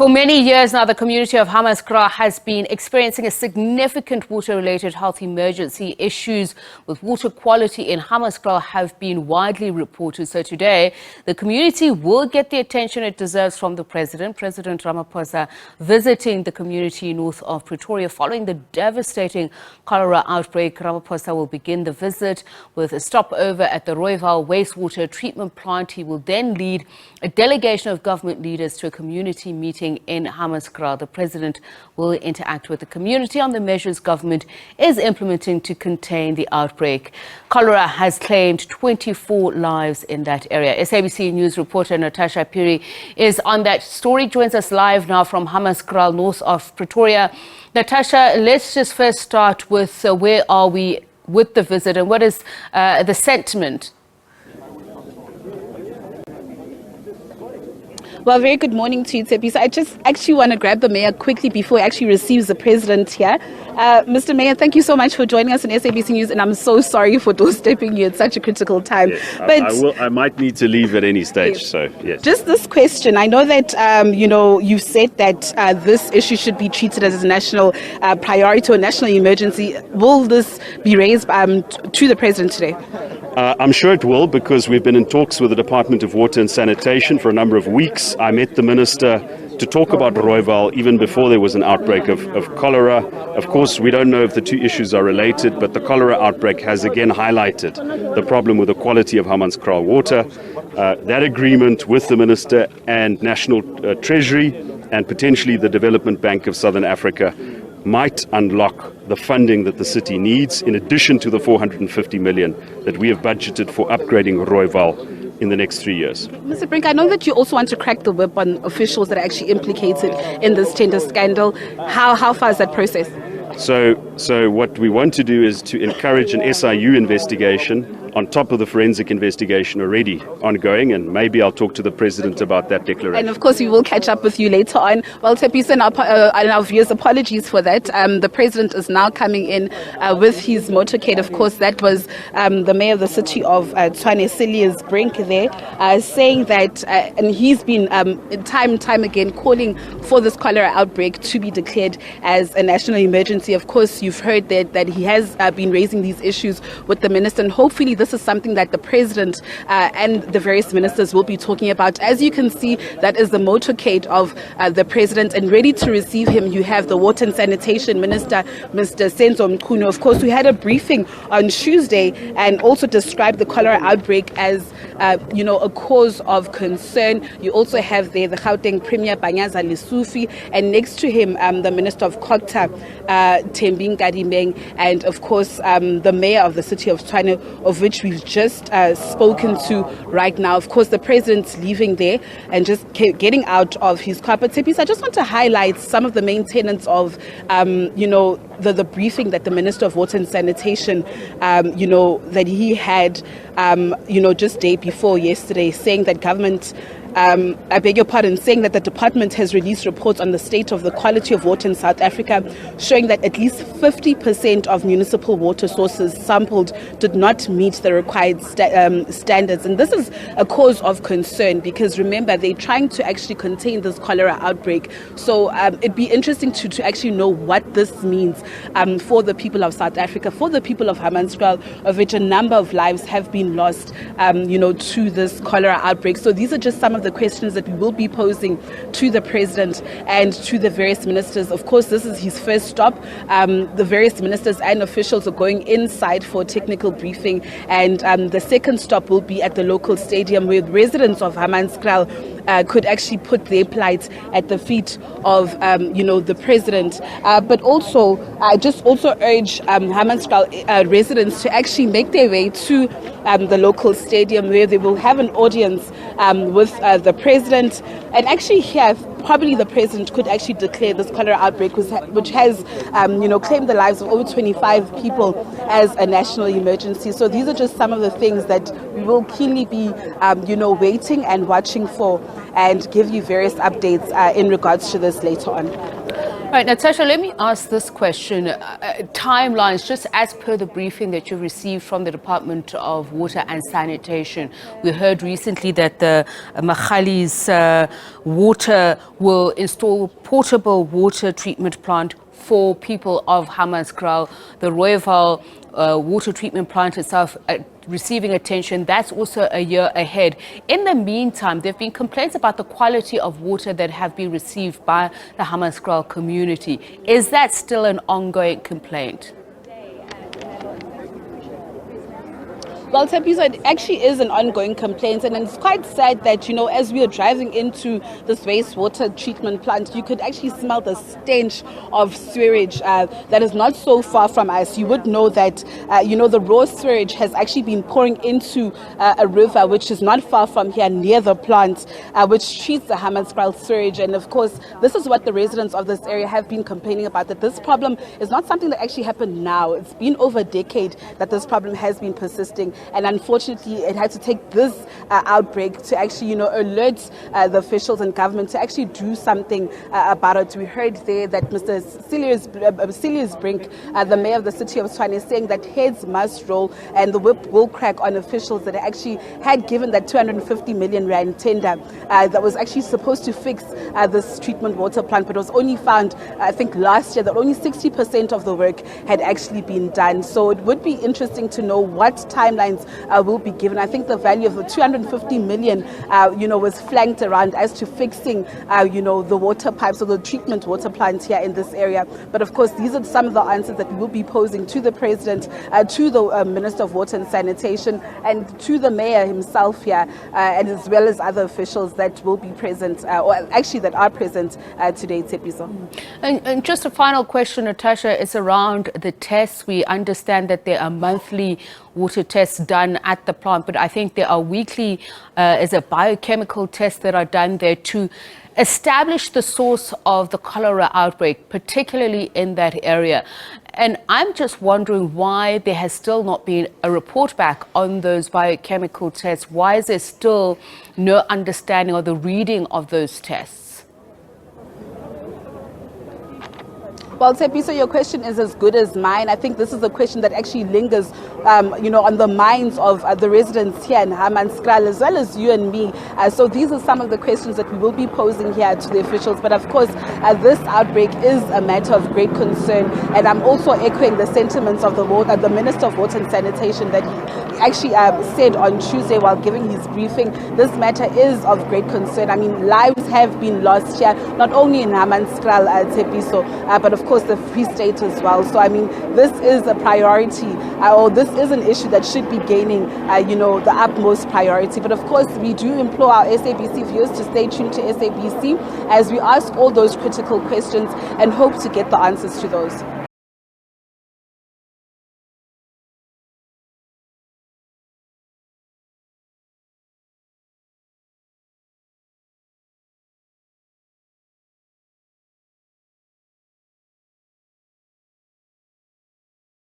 For many years now, the community of Hammanskraal has been experiencing a significant water-related health emergency. Issues with water quality in Hammanskraal have been widely reported. So today, the community will get the attention it deserves from the President Ramaphosa, visiting the community north of Pretoria following the devastating cholera outbreak. Ramaphosa will begin the visit with a stopover at the Rooiwal Wastewater Treatment plant. He will then lead a delegation of government leaders to a community meeting in Hammanskraal. The President will interact with the community on the measures government is implementing to contain the outbreak. Cholera has claimed 24 lives in that area. SABC News reporter Natasha Phiri is on that story, joins us live now from Hammanskraal, north of Pretoria. Natasha, let's just first start with where are we with the visit and what is the sentiment? Well, very good morning to you, Tsepi. So I just actually want to grab the mayor quickly before he actually receives the president here. Mr. Mayor, thank you so much for joining us on SABC News, and I'm so sorry for doorstepping you at such a critical time. Yes, but I might need to leave at any stage, so yes. Just this question. I know that, you've said that this issue should be treated as a national priority or national emergency. Will this be raised to the president today? I'm sure it will, because we've been in talks with the Department of Water and Sanitation for a number of weeks. I met the minister to talk about Rooiwal even before there was an outbreak of cholera. Of course, we don't know if the two issues are related, but the cholera outbreak has again highlighted the problem with the quality of Hammanskraal water. That agreement with the minister and National Treasury and potentially the Development Bank of Southern Africa might unlock the funding that the city needs, in addition to the 450 million that we have budgeted for upgrading Rooiwal in the next 3 years. Mr. Brink, I know that you also want to crack the whip on officials that are actually implicated in this tender scandal. How far is that process? So what we want to do is to encourage an SIU investigation on top of the forensic investigation already ongoing, and maybe I'll talk to the President about that declaration. And of course, we will catch up with you later on. Well, Tepisa, and our viewers, apologies for that. The President is now coming in with his motorcade. Of course, that was the Mayor of the city of Tshwane, Silius Brink there, saying that, and he's been time and time again calling for this cholera outbreak to be declared as a national emergency. Of course, you've heard that he has been raising these issues with the minister, and hopefully this is something that the President and the various ministers will be talking about. As you can see, that is the motorcade of the President, and ready to receive him, you have the Water and Sanitation Minister, Mr. Senzo Mkhunu. Of course, we had a briefing on Tuesday and also described the cholera outbreak as a cause of concern. You also have there the Gauteng Premier Banyaza Lesufi, and next to him the Minister of Kota, Tembing Kadimeng, and of course the Mayor of the city of Tshwane, of which we've just spoken to right now. Of course, the President's leaving there and just getting out of his car. But Tepisa, I just want to highlight some of the main tenets of, the briefing that the Minister of Water and Sanitation, that he had, just day before yesterday, saying that government, I beg your pardon, saying that the department has released reports on the state of the quality of water in South Africa, showing that at least 50% of municipal water sources sampled did not meet the required standards. And this is a cause of concern because, remember, they're trying to actually contain this cholera outbreak. So it'd be interesting to actually know what this means for the people of South Africa, for the people of Hammanskraal, of which a number of lives have been lost, to this cholera outbreak. So these are just some of the questions that we will be posing to the President and to the various ministers. Of course, this is his first stop. The various ministers and officials are going inside for a technical briefing, and the second stop will be at the local stadium, where residents of Hammanskraal could actually put their plight at the feet of the President. But also, I just also urge Hammanskraal residents to actually make their way to the local stadium, where they will have an audience with the President, and actually here probably the President could actually declare this cholera outbreak, which has claimed the lives of over 25 people, as a national emergency. So these are just some of the things that we will keenly be waiting and watching for, and give you various updates in regards to this later on. Right, Natasha, let me ask this question. Timelines, just as per the briefing that you received from the Department of Water and Sanitation. We heard recently that the Makhali's water will install portable water treatment plant for people of Hammanskraal. The Rooiwal water treatment plant itself receiving attention, that's also a year ahead. In the meantime, there have been complaints about the quality of water that have been received by the Hammanskraal community. Is that still an ongoing complaint? Well, Tepiso, it actually is an ongoing complaint, and it's quite sad that, you know, as we are driving into this wastewater treatment plant, you could actually smell the stench of sewage that is not so far from us. You would know that, you know, the raw sewage has actually been pouring into a river which is not far from here near the plant, which treats the Hammanskraal sewage. And of course, this is what the residents of this area have been complaining about, that this problem is not something that actually happened now. It's been over a decade that this problem has been persisting. And unfortunately, it had to take this outbreak to actually, you know, alert the officials and government to actually do something about it. We heard there that Mr. Celius Brink, the mayor of the city of Tshwane, is saying that heads must roll and the whip will crack on officials that actually had given that 250 million rand tender that was actually supposed to fix this treatment water plant, but it was only found, I think, last year that only 60% of the work had actually been done. So it would be interesting to know what timelines will be given. I think the value of the 250 million, you know, was flanked around as to fixing, you know, the water pipes or the treatment water plants here in this area. But of course, these are some of the answers that we will be posing to the president, to the Minister of Water and Sanitation, and to the mayor himself here, and as well as other officials that will be present, or actually that are present today, Tepiso. And just a final question, Natasha, is around the tests. We understand that there are monthly water tests done at the plant, but I think there are weekly is a biochemical tests that are done there to establish the source of the cholera outbreak, particularly in that area. And I'm just wondering why there has still not been a report back on those biochemical tests. Why is there still no understanding of the reading of those tests? Well, Tepiso, your question is as good as mine. I think this is a question that actually lingers, you know, on the minds of the residents here in Hammanskraal, as well as you and me. So these are some of the questions that we will be posing here to the officials. But of course, this outbreak is a matter of great concern. And I'm also echoing the sentiments of the Minister of Water and Sanitation that he actually said on Tuesday while giving his briefing. This matter is of great concern. I mean, lives have been lost here, not only in Hammanskraal, Tepiso, but of course the Free State as well. So I mean, this is a priority, or this is an issue that should be gaining, you know, the utmost priority. But of course, we do implore our SABC viewers to stay tuned to SABC as we ask all those critical questions and hope to get the answers to those.